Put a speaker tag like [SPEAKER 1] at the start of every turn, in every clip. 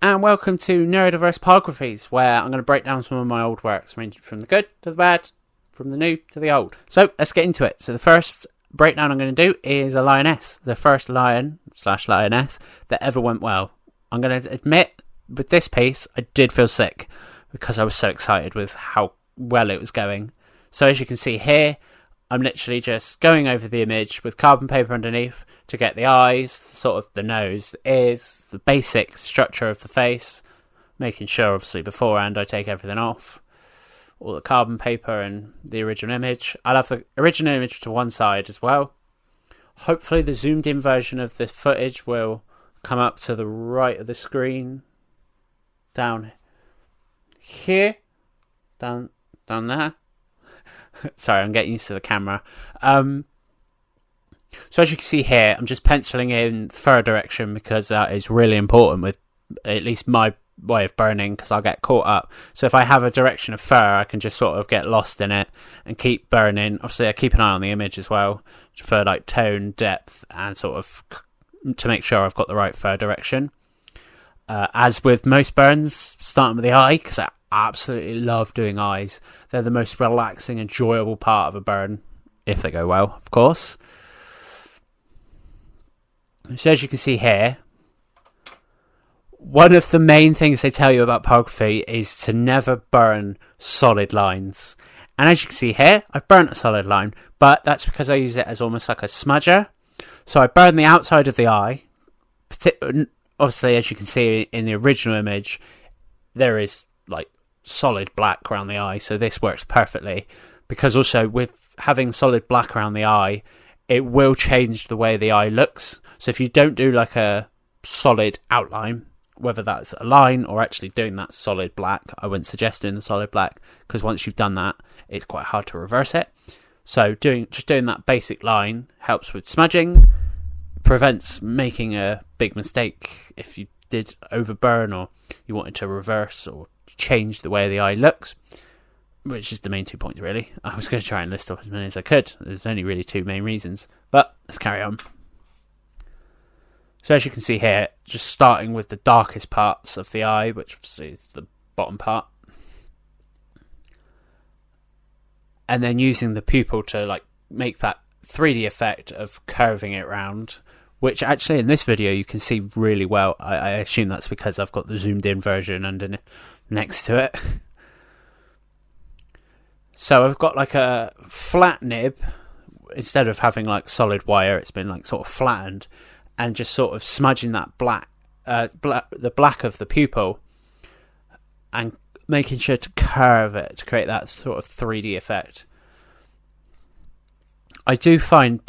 [SPEAKER 1] and welcome to Neurodiverse Pyrographies, where I'm going to break down some of my old works, ranging from the good to the bad, from the new to the old. So let's get into it. So the first breakdown I'm going to do is a lioness, the first lion/lioness that ever went well. I'm going to admit, with this piece, I did feel sick because I was so excited with how well it was going. So as you can see here, I'm literally just going over the image with carbon paper underneath to get the eyes, sort of the nose, the ears, the basic structure of the face, making sure obviously beforehand I take everything off, all the carbon paper and the original image. I'll have the original image to one side as well. Hopefully the zoomed in version of the footage will come up to the right of the screen, down here, down there. Sorry, I'm getting used to the camera. So as you can see here, I'm just penciling in fur direction because that is really important with at least my way of burning, because I'll get caught up. So if I have a direction of fur, I can just sort of get lost in it and keep burning. Obviously, I keep an eye on the image as well for like tone, depth, and sort of to make sure I've got the right fur direction. As with most burns, starting with the eye, because I absolutely love doing eyes. They're the most relaxing, enjoyable part of a burn, if they go well, of course. So as you can see here, one of the main things they tell you about pyrography is to never burn solid lines. And as you can see here, I've burnt a solid line, but that's because I use it as almost like a smudger. So I burn the outside of the eye. Obviously, as you can see in the original image, there is like solid black around the eye, so this works perfectly, because also with having solid black around the eye, it will change the way the eye looks. So if you don't do like a solid outline, whether that's a line or actually doing that solid black, I wouldn't suggest doing the solid black, because once you've done that, it's quite hard to reverse it. So doing that basic line helps with smudging, prevents making a big mistake if you did overburn or you wanted to reverse or change the way the eye looks, which is the main 2 points really. I was going to try and list off as many as I could. There's only really two main reasons, but let's carry on. So as you can see here, just starting with the darkest parts of the eye, which obviously is the bottom part, and then using the pupil to like make that 3D effect of curving it round, which actually in this video you can see really well. I assume that's because I've got the zoomed in version under next to it. So I've got like a flat nib, instead of having like solid wire, it's been like sort of flattened, and just sort of smudging that the black of the pupil and making sure to curve it to create that sort of 3D effect. I do find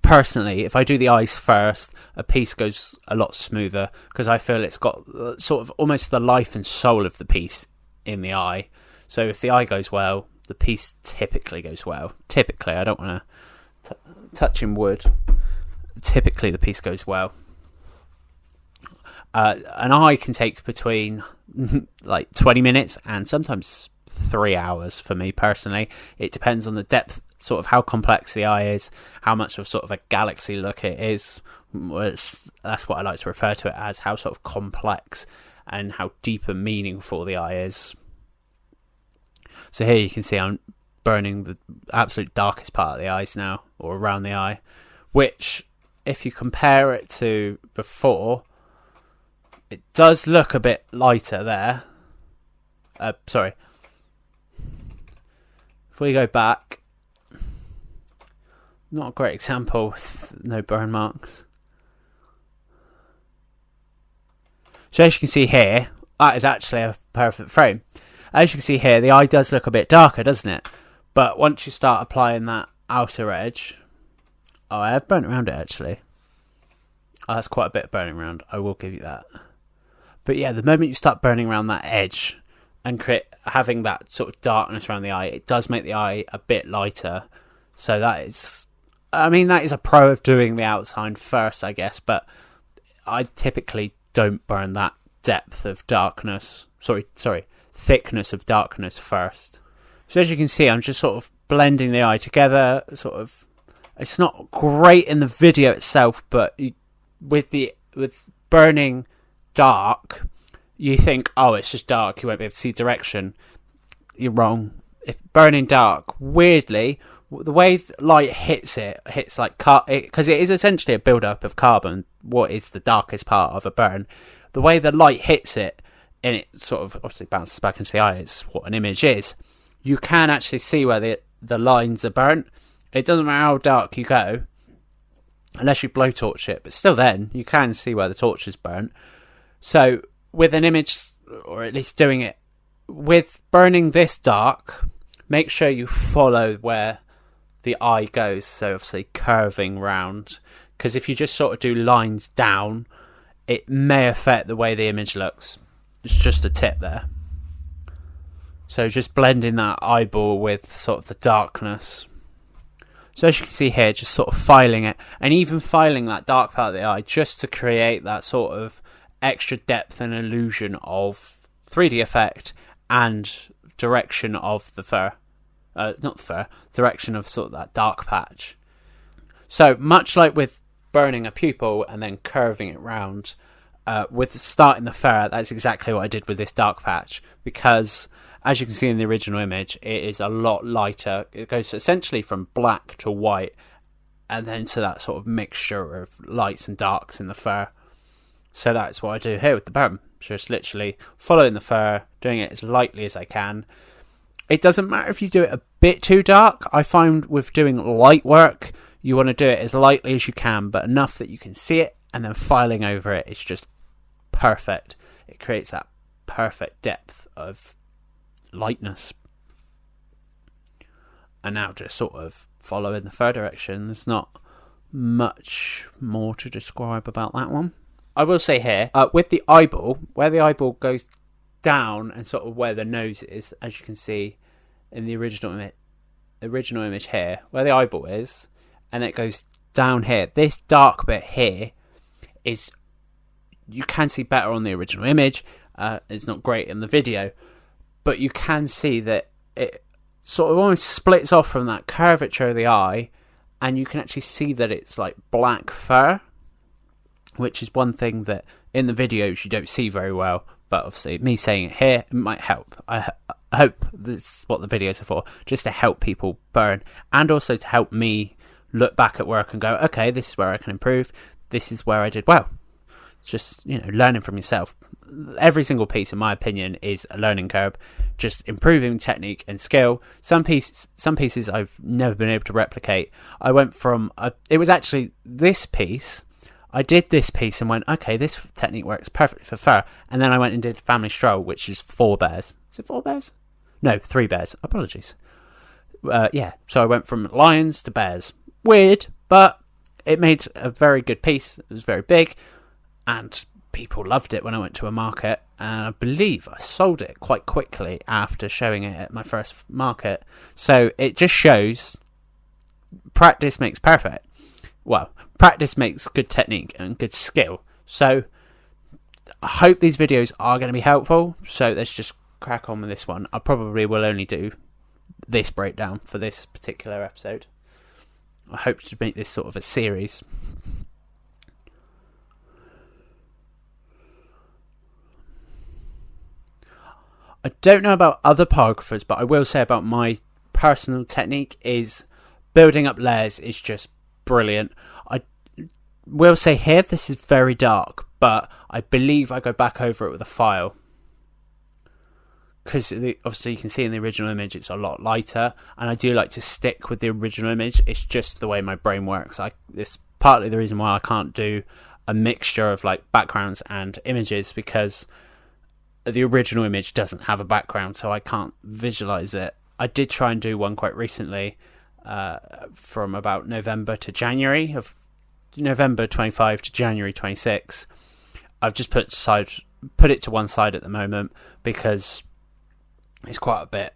[SPEAKER 1] personally, if I do the eyes first, a piece goes a lot smoother, because I feel it's got sort of almost the life and soul of the piece in the eye. So if the eye goes well, the piece typically goes well. Typically, I don't want to touch in wood. Typically, the piece goes well. An eye can take between like 20 minutes and sometimes 3 hours for me personally. It depends on the depth, sort of how complex the eye is, how much of sort of a galaxy look it is. That's what I like to refer to it as, how sort of complex and how deep and meaningful the eye is. So here you can see I'm burning the absolute darkest part of the eyes now, or around the eye, which if you compare it to before, it does look a bit lighter there. Sorry. If we go back, not a great example with no burn marks. So as you can see here, that is actually a perfect frame. As you can see here, the eye does look a bit darker, doesn't it? But once you start applying that outer edge... Oh, I have burnt around it actually. Oh, that's quite a bit of burning around, I will give you that. But yeah, the moment you start burning around that edge and having that sort of darkness around the eye, it does make the eye a bit lighter. So that is a pro of doing the outline first, I guess, but I typically don't burn that depth of darkness. Thickness of darkness first. So as you can see, I'm just sort of blending the eye together. Sort of, it's not great in the video itself, but with burning dark, you think, oh, it's just dark, you won't be able to see direction. You're wrong. If burning dark, weirdly, the way light hits like because it is essentially a build-up of carbon, what is the darkest part of a burn. The way the light hits it, and it sort of obviously bounces back into the eye, it's what an image is. You can actually see where the lines are burnt. It doesn't matter how dark you go, unless you blowtorch it, but still then, you can see where the torch is burnt. So, with an image, or at least doing it, with burning this dark, make sure you follow where the eye goes, so obviously curving round, because if you just sort of do lines down, it may affect the way the image looks. It's just a tip there. So just blending that eyeball with sort of the darkness. So as you can see here, just sort of filing it, and even filing that dark part of the eye, just to create that sort of extra depth and illusion of 3D effect and direction of the fur. Not the fur, direction of sort of that dark patch. So much like with burning a pupil and then curving it round, with starting the fur, that's exactly what I did with this dark patch, because as you can see in the original image, it is a lot lighter. It goes essentially from black to white, and then to that sort of mixture of lights and darks in the fur. So that's what I do here with the burn. Just literally following the fur, doing it as lightly as I can. It doesn't matter if you do it a bit too dark. I find with doing light work, you want to do it as lightly as you can, but enough that you can see it, and then filing over it, it's just perfect. It creates that perfect depth of lightness. And now just sort of follow in the fur direction. There's not much more to describe about that one. I will say here, with the eyeball, where the eyeball goes down and sort of where the nose is, as you can see in the original image here, where the eyeball is, and it goes down here. This dark bit here is, you can see better on the original image. It's not great in the video, but you can see that it sort of almost splits off from that curvature of the eye, and you can actually see that it's like black fur, which is one thing that in the videos you don't see very well, but obviously me saying it here, it might help. I hope this is what the videos are for, just to help people burn, and also to help me look back at work and go, okay, this is where I can improve, this is where I did well. Just, learning from yourself. Every single piece, in my opinion, is a learning curve, just improving technique and skill. Some pieces I've never been able to replicate. I went from, it was actually this piece, I did this piece and went, okay, this technique works perfectly for fur, and then I went and did Family Stroll, which is 4 bears. Is it 4 bears? No, 3 bears. Apologies. Yeah, so I went from lions to bears. Weird, but it made a very good piece. It was very big, and people loved it when I went to a market, and I believe I sold it quite quickly after showing it at my first market. So it just shows practice makes perfect. Well, practice makes good technique and good skill. So I hope these videos are going to be helpful. So let's just crack on with this one. I probably will only do this breakdown for this particular episode. I hope to make this sort of a series. I don't know about other pyrographers, but I will say about my personal technique is building up layers is just brilliant. I will say here, this is very dark, but I believe I go back over it with a file. Because obviously you can see in the original image it's a lot lighter, and I do like to stick with the original image. It's just the way my brain works. It's partly the reason why I can't do a mixture of like backgrounds and images, because the original image doesn't have a background, so I can't visualize it. I did try and do one quite recently, from about November to January, of November 25 to January 26. I've just put it to one side at the moment because it's quite a bit.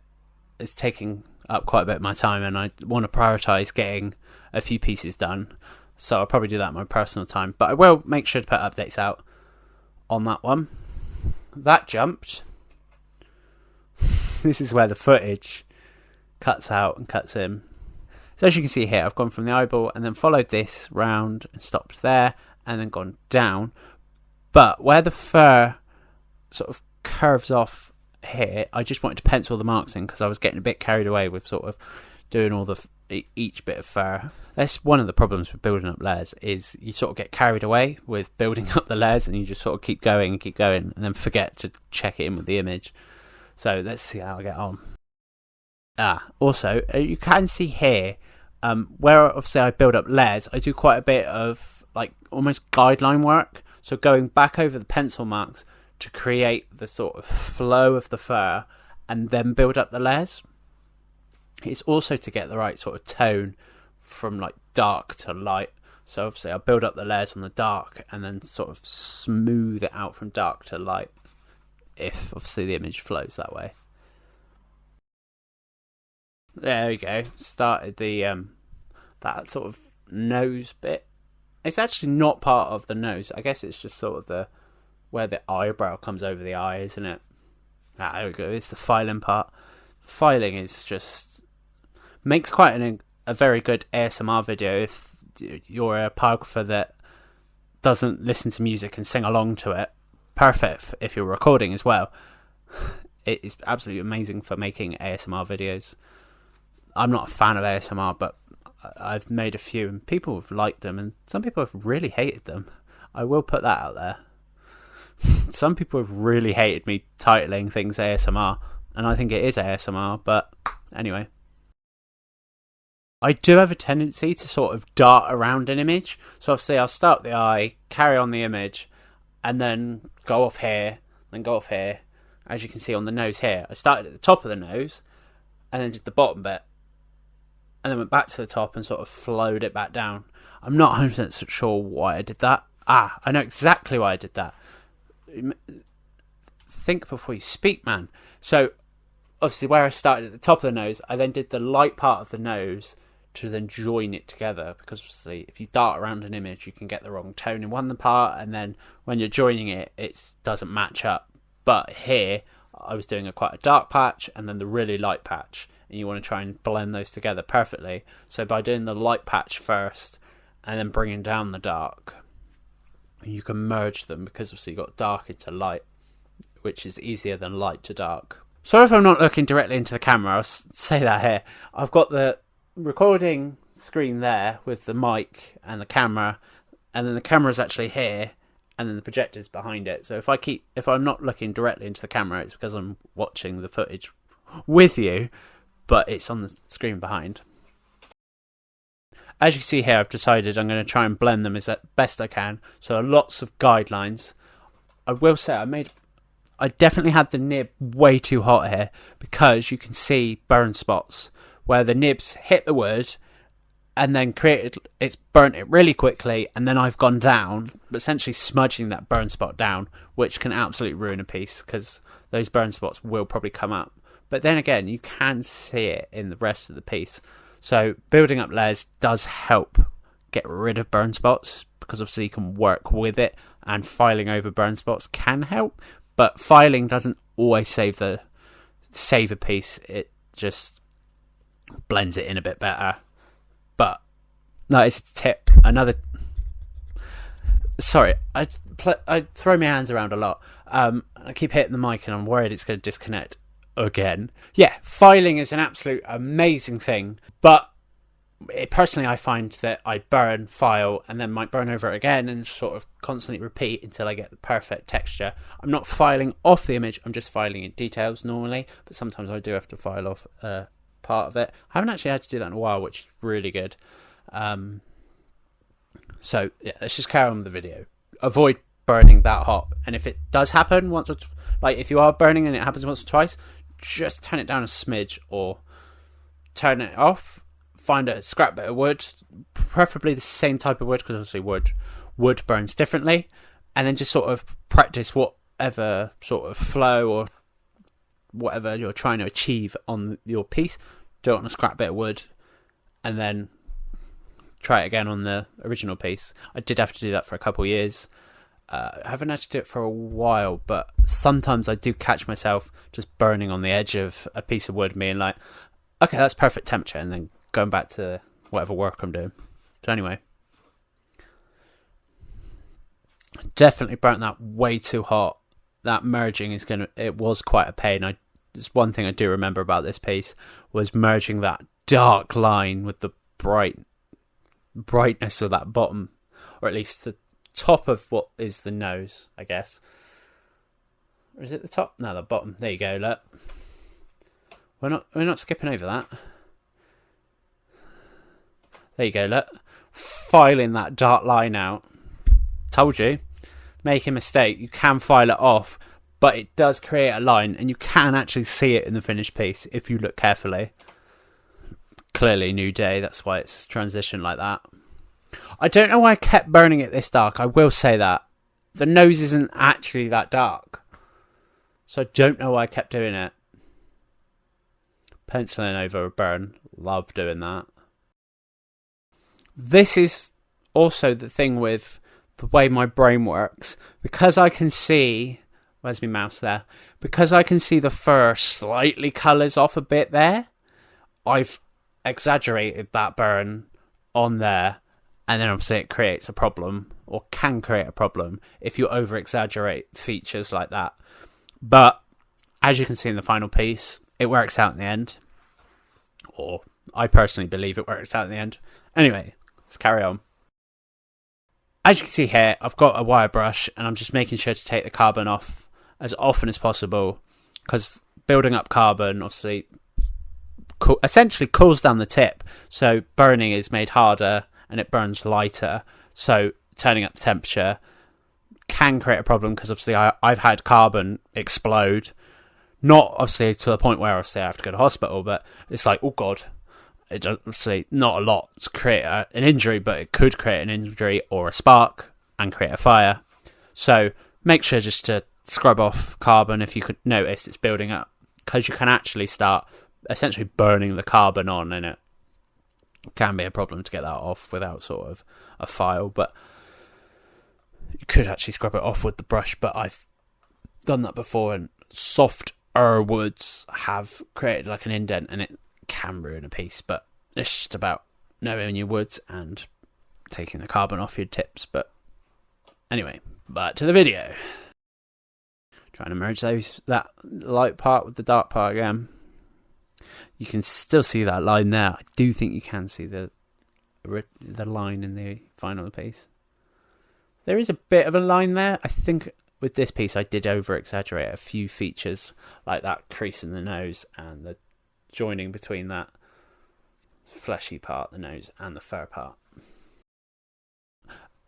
[SPEAKER 1] It's taking up quite a bit of my time, and I want to prioritize getting a few pieces done. So I'll probably do that in my personal time, but I will make sure to put updates out on that one. That jumped. This is where the footage cuts out and cuts in. So as you can see here, I've gone from the eyeball and then followed this round and stopped there and then gone down. But where the fur sort of curves off here, I just wanted to pencil the marks in because I was getting a bit carried away with sort of doing all the each bit of fur. That's one of the problems with building up layers, is you sort of get carried away with building up the layers and you just sort of keep going and then forget to check it in with the image. So let's see how I get on. Also, you can see here where obviously I build up layers, I do quite a bit of like almost guideline work. So going back over the pencil marks to create the sort of flow of the fur and then build up the layers. It's also to get the right sort of tone from like dark to light. So obviously I'll build up the layers on the dark and then sort of smooth it out from dark to light, if obviously the image flows that way. There we go. Started the that sort of nose bit. It's actually not part of the nose. I guess it's just sort of the where the eyebrow comes over the eye, isn't it? There we go. It's the filing part. Filing is just makes quite a very good ASMR video if you're a pyrographer that doesn't listen to music and sing along to it. Perfect if you're recording as well. It is absolutely amazing for making ASMR videos. I'm not a fan of ASMR, but I've made a few and people have liked them, and some people have really hated them. I will put that out there. Some people have really hated me titling things ASMR, and I think it is ASMR, but anyway. I do have a tendency to sort of dart around an image. So obviously I'll start the eye, carry on the image, and then go off here, then go off here. As you can see on the nose here, I started at the top of the nose, and then did the bottom bit, and then went back to the top and sort of flowed it back down. I'm not 100% sure why I did that. I know exactly why I did that. Think before you speak, man. So obviously where I started at the top of the nose, I then did the light part of the nose to then join it together, because obviously if you dart around an image you can get the wrong tone in one part, and then when you're joining it, it doesn't match up. But here I was doing quite a dark patch and then the really light patch, and you want to try and blend those together perfectly. So by doing the light patch first and then bringing down the dark, you can merge them, because obviously you've got dark into light, which is easier than light to dark. Sorry if I'm not looking directly into the camera, I'll say that here. I've got the recording screen there with the mic and the camera, and then the camera's actually here, and then the projector's behind it. So if I'm not looking directly into the camera, it's because I'm watching the footage with you, but it's on the screen behind. As you can see here, I've decided I'm going to try and blend them as best I can. So lots of guidelines. I will say I definitely had the nib way too hot here, because you can see burn spots where the nibs hit the wood and then it's burnt it really quickly, and then I've gone down, essentially smudging that burn spot down, which can absolutely ruin a piece, because those burn spots will probably come up. But then again, you can see it in the rest of the piece. So building up layers does help get rid of burn spots, because obviously you can work with it, and filing over burn spots can help. But filing doesn't always save a piece. It just blends it in a bit better. But no, it's a tip. Sorry, I throw my hands around a lot. I keep hitting the mic and I'm worried it's going to disconnect again. Yeah, filing is an absolute amazing thing. But personally, I find that I burn, file, and then might burn over it again, and sort of constantly repeat until I get the perfect texture. I'm not filing off the image, I'm just filing in details normally, but sometimes I do have to file off part of it. I haven't actually had to do that in a while, which is really good. So yeah, let's just carry on with the video. Avoid burning that hot, and if it does happen once or if you are burning and it happens once or twice, just turn it down a smidge or turn it off. Find a scrap bit of wood, preferably the same type of wood, because obviously wood burns differently, and then just sort of practice whatever sort of flow or whatever you're trying to achieve on your piece. Do it on a scrap bit of wood, and then try it again on the original piece. I did have to do that for a couple of years. I haven't had to do it for a while, but sometimes I do catch myself just burning on the edge of a piece of wood, being like, okay, that's perfect temperature, and then going back to whatever work I'm doing. So anyway, definitely burnt that way too hot. that merging it was quite a pain. It's one thing I do remember about this piece was merging that dark line with the brightness of that bottom, or at least the top of what is the nose, I guess. Or is it the top? No, the bottom. There you go, look. We're not skipping over that. There you go, look. Filing that dark line out. Told you. Make a mistake. You can file it off, but it does create a line, and you can actually see it in the finished piece if you look carefully. Clearly new day, that's why it's transitioned like that. I don't know why I kept burning it this dark, I will say that. The nose isn't actually that dark. So I don't know why I kept doing it. Penciling over a burn, love doing that. This is also the thing with the way my brain works. Because I can see... Where's my mouse there? Because I can see the fur slightly colours off a bit there, I've exaggerated that burn on there, and then obviously it creates a problem, or can create a problem, if you over-exaggerate features like that. But, as you can see in the final piece, it works out in the end. Or, I personally believe it works out in the end. Anyway, let's carry on. As you can see here, I've got a wire brush, and I'm just making sure to take the carbon off as often as possible, because building up carbon obviously essentially cools down the tip, so burning is made harder and it burns lighter, so turning up the temperature can create a problem, because obviously I've had carbon explode, not obviously to the point where obviously I have to go to hospital, but it's like, oh god, it's obviously not a lot to create an injury, but it could create an injury or a spark and create a fire. So make sure just to scrub off carbon if you could notice it's building up, because you can actually start essentially burning the carbon on, and it can be a problem to get that off without sort of a file. But you could actually scrub it off with the brush, but I've done that before, and softer woods have created like an indent, and it can ruin a piece. But it's just about knowing your woods and taking the carbon off your tips. But anyway, back to the video. Trying to merge that light part with the dark part again. You can still see that line there. I do think you can see the line in the final piece. There is a bit of a line there. I think with this piece I did over-exaggerate a few features, like that crease in the nose and the joining between that fleshy part, the nose, and the fur part.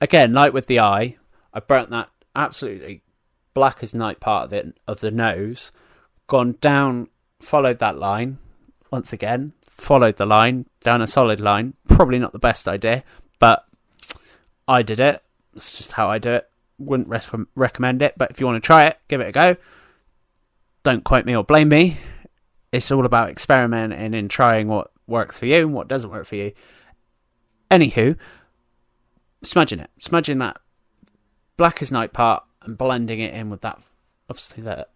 [SPEAKER 1] Again, like with the eye, I burnt that absolutely black as night part of the nose, gone down, followed that line, once again, followed the line, down a solid line. Probably not the best idea, but I did it. It's just how I do it. Wouldn't recommend it, but if you want to try it, give it a go. Don't quote me or blame me. It's all about experimenting and trying what works for you and what doesn't work for you. Anywho, smudging that black as night part and blending it in with that, obviously, the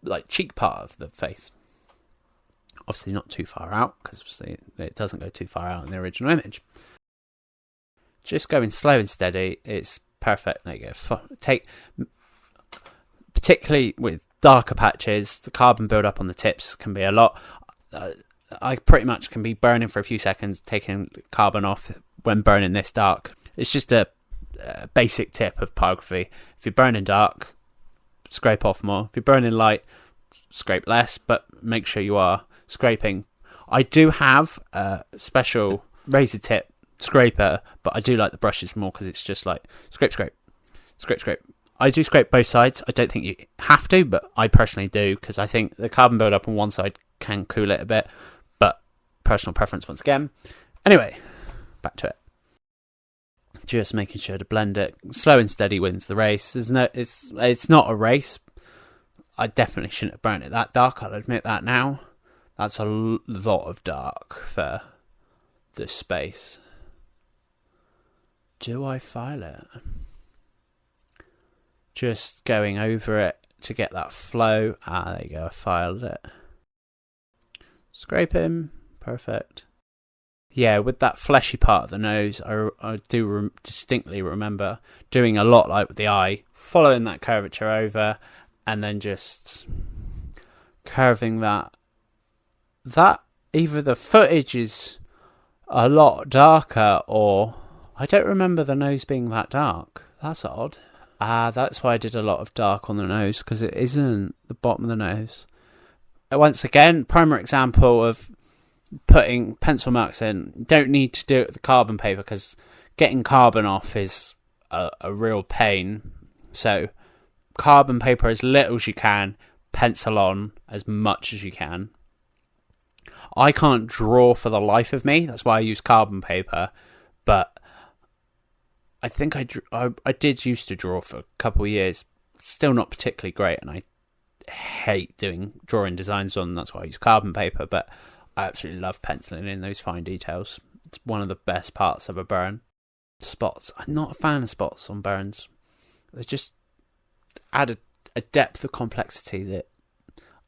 [SPEAKER 1] like cheek part of the face. Obviously not too far out, because obviously it doesn't go too far out in the original image. Just going slow and steady, it's perfect. There you go. Particularly with darker patches, the carbon build up on the tips can be a lot. I pretty much can be burning for a few seconds, taking carbon off when burning this dark. It's just a basic tip of pyrography. If you're burning dark, scrape off more. If you're burning light, scrape less, but make sure you are scraping. I do have a special razor tip scraper, but I do like the brushes more, because it's just like scrape. I do scrape both sides. I don't think you have to, but I personally do, because I think the carbon build up on one side can cool it a bit, but personal preference once again. Anyway, back to it. Just making sure to blend it. Slow and steady wins the race. It's not a race. I definitely shouldn't have burnt it that dark, I'll admit that now. That's a lot of dark for this space. Do I file it? Just going over it to get that flow. There you go, I filed it. Scrape him. Perfect. Yeah, with that fleshy part of the nose, I do distinctly remember doing a lot like with the eye, following that curvature over and then just curving that either the footage is a lot darker, or I don't remember the nose being that dark. That's odd. That's why I did a lot of dark on the nose, because it isn't the bottom of the nose. Once again, primary example of putting pencil marks in. You don't need to do it with the carbon paper, because getting carbon off is a real pain. So carbon paper as little as you can, pencil on as much as you can. I can't draw for the life of me, that's why I use carbon paper, but I think I did used to draw for a couple of years, still not particularly great, and I hate drawing designs on, that's why I use carbon paper, but I absolutely love penciling in those fine details. It's one of the best parts of a burn. Spots, I'm not a fan of spots on burns. They just add a depth of complexity that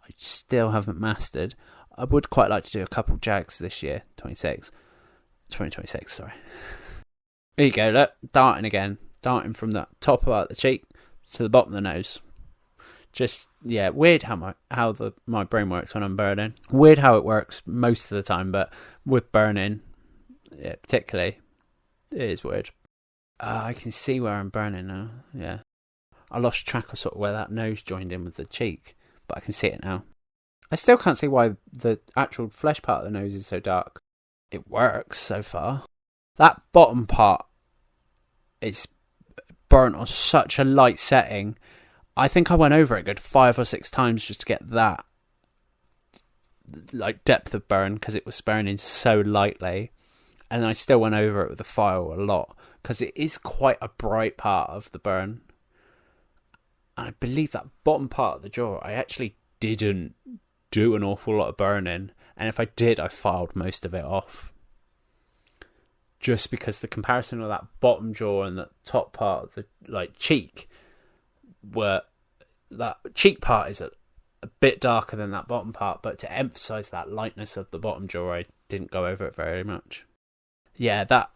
[SPEAKER 1] I still haven't mastered. I would quite like to do a couple jags this year, 2026, sorry. There you go, look, darting again. Darting from the top part of the cheek to the bottom of the nose. Just, yeah, weird how my brain works when I'm burning. Weird how it works most of the time, but with burning, yeah, particularly, it is weird. I can see where I'm burning now, yeah. I lost track of sort of where that nose joined in with the cheek, but I can see it now. I still can't see why the actual flesh part of the nose is so dark. It works so far. That bottom part is burnt on such a light setting. I think I went over it a good 5 or 6 times just to get that like depth of burn, because it was burning so lightly. And I still went over it with the file a lot, because it is quite a bright part of the burn. And I believe that bottom part of the jaw, I actually didn't do an awful lot of burning, and if I did, I filed most of it off, just because the comparison of that bottom jaw and the top part of the cheek, where that cheek part is a bit darker than that bottom part, but to emphasize that lightness of the bottom jaw, I didn't go over it very much. Yeah, that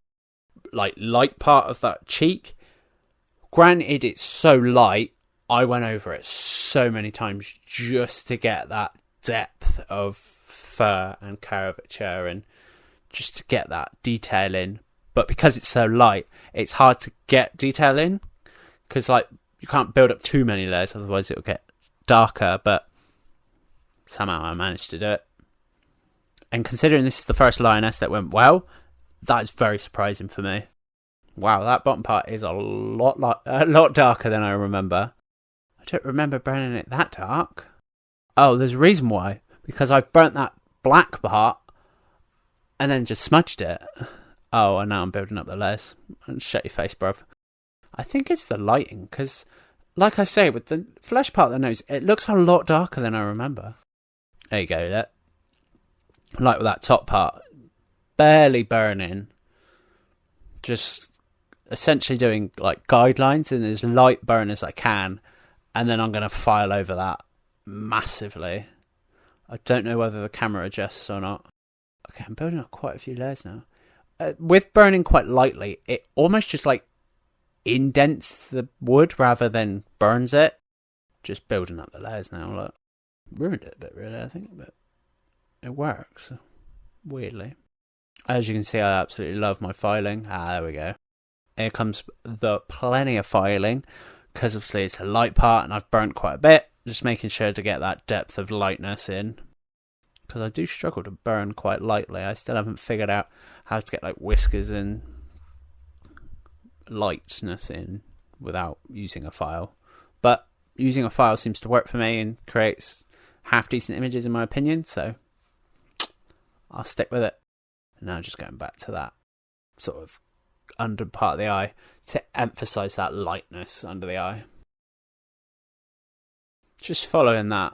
[SPEAKER 1] light part of that cheek, granted it's so light, I went over it so many times just to get that depth of fur and curvature, and just to get that detail in. But because it's so light, it's hard to get detail in, because you can't build up too many layers, otherwise it'll get darker. But somehow I managed to do it, and considering this is the first Lioness that went well, that is very surprising for me. Wow, that bottom part is a lot darker than I remember. I don't remember burning it that dark. Oh, there's a reason why. Because I've burnt that black part and then just smudged it. Oh, and now I'm building up the layers. Shut your face, bruv. I think it's the lighting, because, like I say, with the flesh part of the nose, it looks a lot darker than I remember. There you go, that. Like with that top part, barely burning. Just essentially doing guidelines in as light burn as I can, and then I'm going to file over that massively. I don't know whether the camera adjusts or not. Okay, I'm building up quite a few layers now. With burning quite lightly, it almost just indents the wood rather than burns it. Just building up the layers now. Look, ruined it a bit really, I think, but it works weirdly. As you can see, I absolutely love my filing. There we go. Here comes the plenty of filing, because obviously it's a light part and I've burnt quite a bit. Just making sure to get that depth of lightness in, because I do struggle to burn quite lightly. I still haven't figured out how to get whiskers and lightness in without using a file. But using a file seems to work for me and creates half decent images in my opinion, so I'll stick with it. And now just going back to that sort of under part of the eye to emphasize that lightness under the eye. Just following that.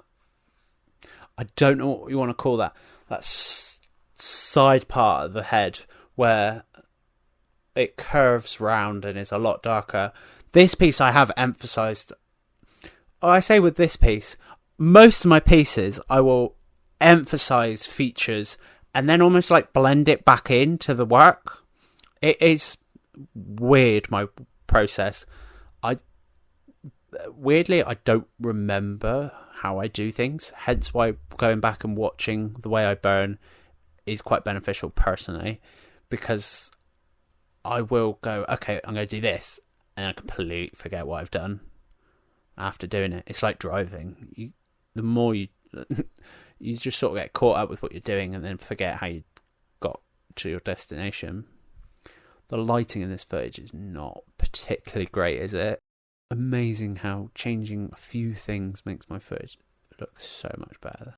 [SPEAKER 1] I don't know what you want to call that. That side part of the head where it curves round and is a lot darker. This piece I have emphasized. I say with this piece, most of my pieces I will emphasize features and then almost blend it back into the work. It is weird, my process. weirdly, I don't remember how I do things. Hence why going back and watching the way I burn is quite beneficial personally, because I will go, okay, I'm going to do this, and I completely forget what I've done after doing it. It's like driving. The more you just sort of get caught up with what you're doing and then forget how you got to your destination. The lighting in this footage is not particularly great, is it? Amazing how changing a few things makes my footage look so much better.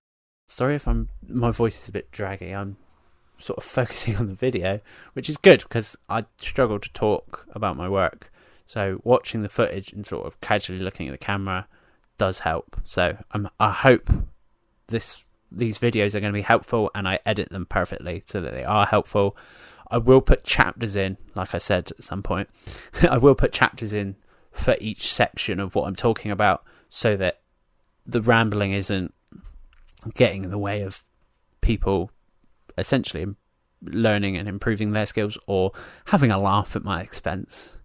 [SPEAKER 1] Sorry if my voice is a bit draggy. I'm sort of focusing on the video, which is good because I struggle to talk about my work. So watching the footage and sort of casually looking at the camera does help. So I hope these videos are going to be helpful, and I edit them perfectly so that they are helpful. I will put chapters in, like I said at some point. I will put chapters in for each section of what I'm talking about, so that the rambling isn't getting in the way of people essentially learning and improving their skills, or having a laugh at my expense.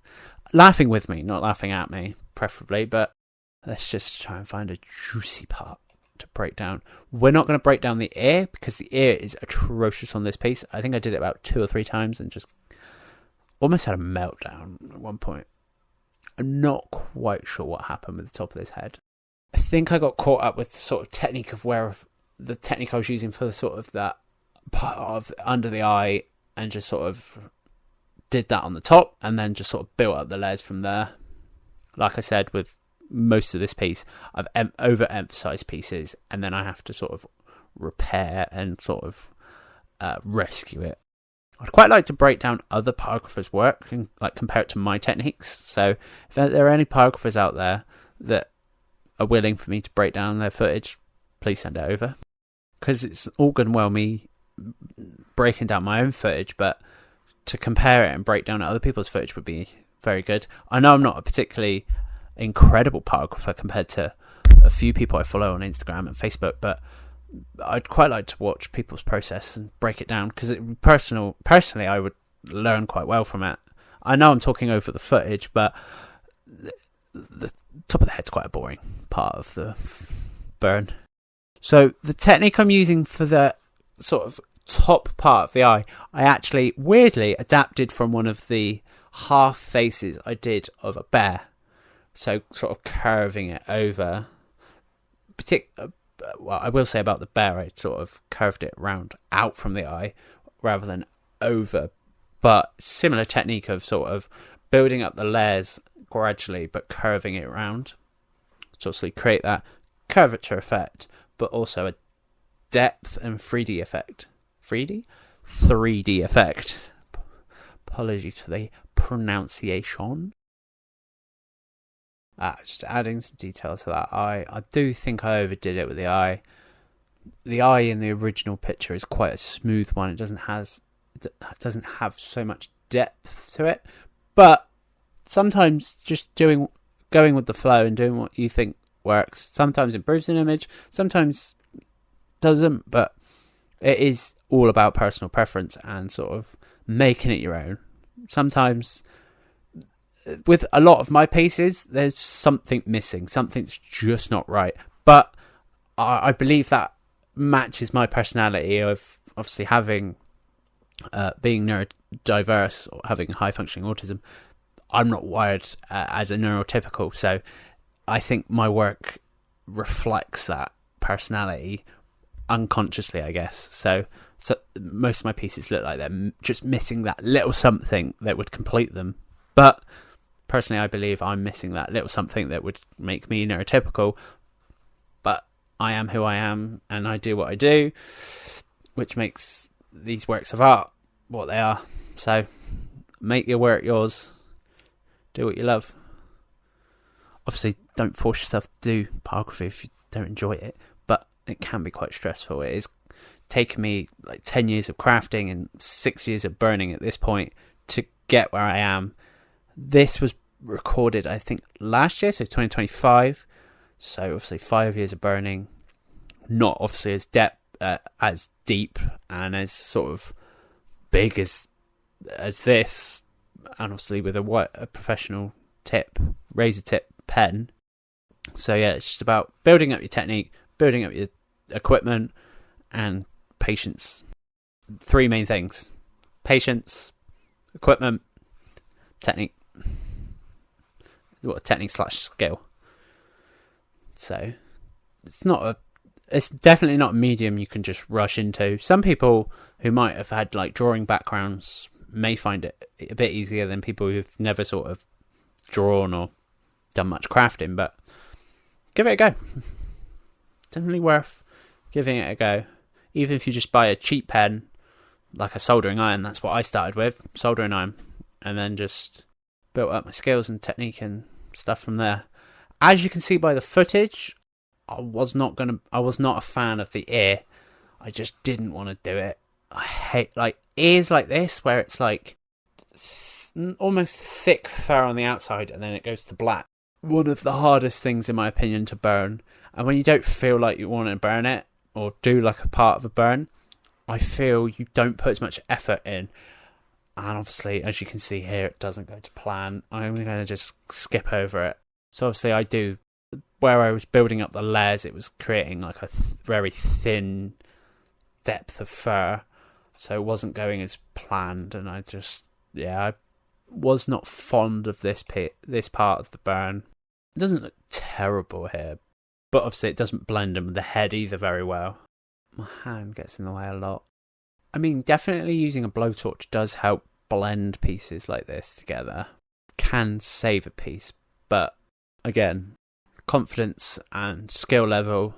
[SPEAKER 1] Laughing with me, not laughing at me, preferably, but let's just try and find a juicy part to break down. We're not going to break down the ear, because the ear is atrocious on this piece. I think I did it about 2 or 3 times and just almost had a meltdown at one point. I'm not quite sure what happened with the top of this head. I think I got caught up with the sort of technique of the technique I was using for the sort of that part of under the eye, and just sort of did that on the top and then just sort of built up the layers from there. Like I said, with most of this piece, I've overemphasized pieces, and then I have to sort of repair and sort of rescue it. I'd quite like to break down other pyrographers' work and like compare it to my techniques. So if there are any pyrographers out there that are willing for me to break down their footage, please send it over, because it's all good and well me breaking down my own footage, but to compare it and break down other people's footage would be very good. I know I'm not a particularly incredible pyrographer compared to a few people I follow on Instagram and Facebook, but I'd quite like to watch people's process and break it down, because personally I would learn quite well from it. I know I'm talking over the footage, but the top of the head's quite a boring part of the burn. So the technique I'm using for the sort of top part of the eye, I actually weirdly adapted from one of the half faces I did of a bear. So sort of curving it over. Well, I will say about the bear, I sort of curved it round out from the eye rather than over. But similar technique of sort of building up the layers gradually, but curving it round. So obviously create that curvature effect, but also a depth and 3D effect. 3D? 3D effect. Apologies for the pronunciation. Just adding some detail to that eye. I do think I overdid it with the eye. The eye in the original picture is quite a smooth one. It doesn't have so much depth to it. But sometimes just going with the flow and doing what you think works sometimes improves an image, sometimes doesn't. But it is all about personal preference and sort of making it your own. Sometimes with a lot of my pieces, there's something missing. Something's just not right. But I believe that matches my personality of obviously having being neurodiverse or having high functioning autism. I'm not wired as a neurotypical, so I think my work reflects that personality unconsciously, I guess. So most of my pieces look like they're just missing that little something that would complete them. But personally, I believe I'm missing that little something that would make me neurotypical. But I am who I am, and I do what I do, which makes these works of art what they are. So make your work yours. Do what you love. Obviously, don't force yourself to do pyrography if you don't enjoy it, but it can be quite stressful. It is taken me like 10 years of crafting and 6 years of burning at this point to get where I am. This was recorded, I think, last year, so 2025. So obviously 5 years of burning, not obviously as deep and as sort of big as this, and obviously with a professional razor tip pen. So yeah, it's just about building up your technique, building up your equipment, and patience. 3 main things: patience, equipment, technique. Technique / skill. So it's definitely not a medium you can just rush into. Some people who might have had like drawing backgrounds may find it a bit easier than people who've never sort of drawn or done much crafting, but give it a go. Definitely worth giving it a go. Even if you just buy a cheap pen, like a soldering iron, that's what I started with, soldering iron, and then just built up my skills and technique and stuff from there. As you can see by the footage, I was not a fan of the ear. I just didn't want to do it. I hate like ears like this, where it's like almost thick fur on the outside and then it goes to black. One of the hardest things, in my opinion, to burn. And when you don't feel like you want to burn it or do like a part of a burn, I feel you don't put as much effort in. And obviously, as you can see here, it doesn't go to plan. I'm going to just skip over it. So obviously I do, where I was building up the layers, it was creating like a very thin depth of fur. So it wasn't going as planned. And I was not fond of this part of the burn. It doesn't look terrible here, but obviously it doesn't blend in with the head either very well. My hand gets in the way a lot. I mean, definitely using a blowtorch does help blend pieces like this together. Can save a piece, but again, confidence and skill level.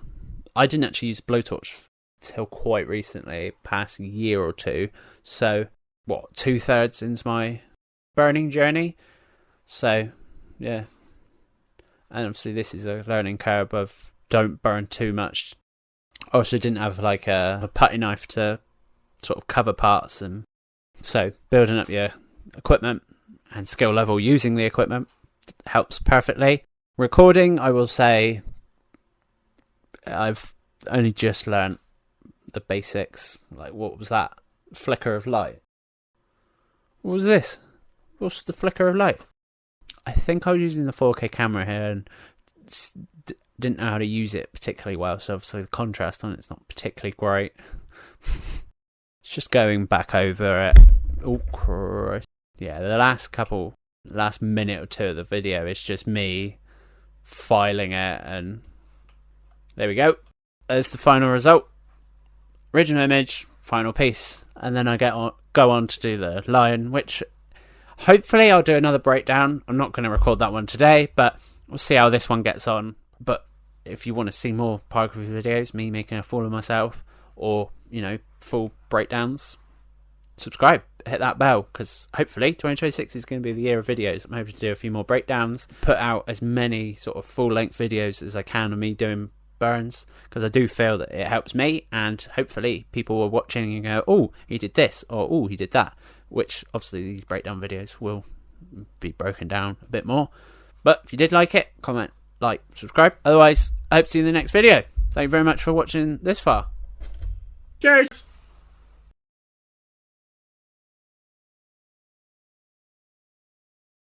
[SPEAKER 1] I didn't actually use a blowtorch till quite recently, past a year or two. So, 2/3 into my burning journey? So, yeah. And obviously this is a learning curve of don't burn too much. I also didn't have like a putty knife to sort of cover parts, and so building up your equipment and skill level using the equipment helps perfectly. Recording, I will say I've only just learned the basics. Like, what was that? Flicker of light. What was this? What's the flicker of light? I think I was using the 4K camera here and didn't know how to use it particularly well, so obviously the contrast on it's not particularly great. It's just going back over it. Oh, Christ. Yeah, the last minute or two of the video is just me filing it, and there we go. There's the final result. Original image, final piece. And then I go on to do the lion, which hopefully I'll do another breakdown. I'm not going to record that one today, but we'll see how this one gets on. But if you want to see more pyrography videos, me making a fool of myself, or, full breakdowns, subscribe, hit that bell, because hopefully 2026 is going to be the year of videos. I'm hoping to do a few more breakdowns, put out as many sort of full-length videos as I can of me doing burns, because I do feel that it helps me, and hopefully people are watching and go, oh, he did this, or oh, he did that, which obviously these breakdown videos will be broken down a bit more. But if you did like it, comment, like, subscribe. Otherwise, I hope to see you in the next video. Thank you very much for watching this far. Cheers!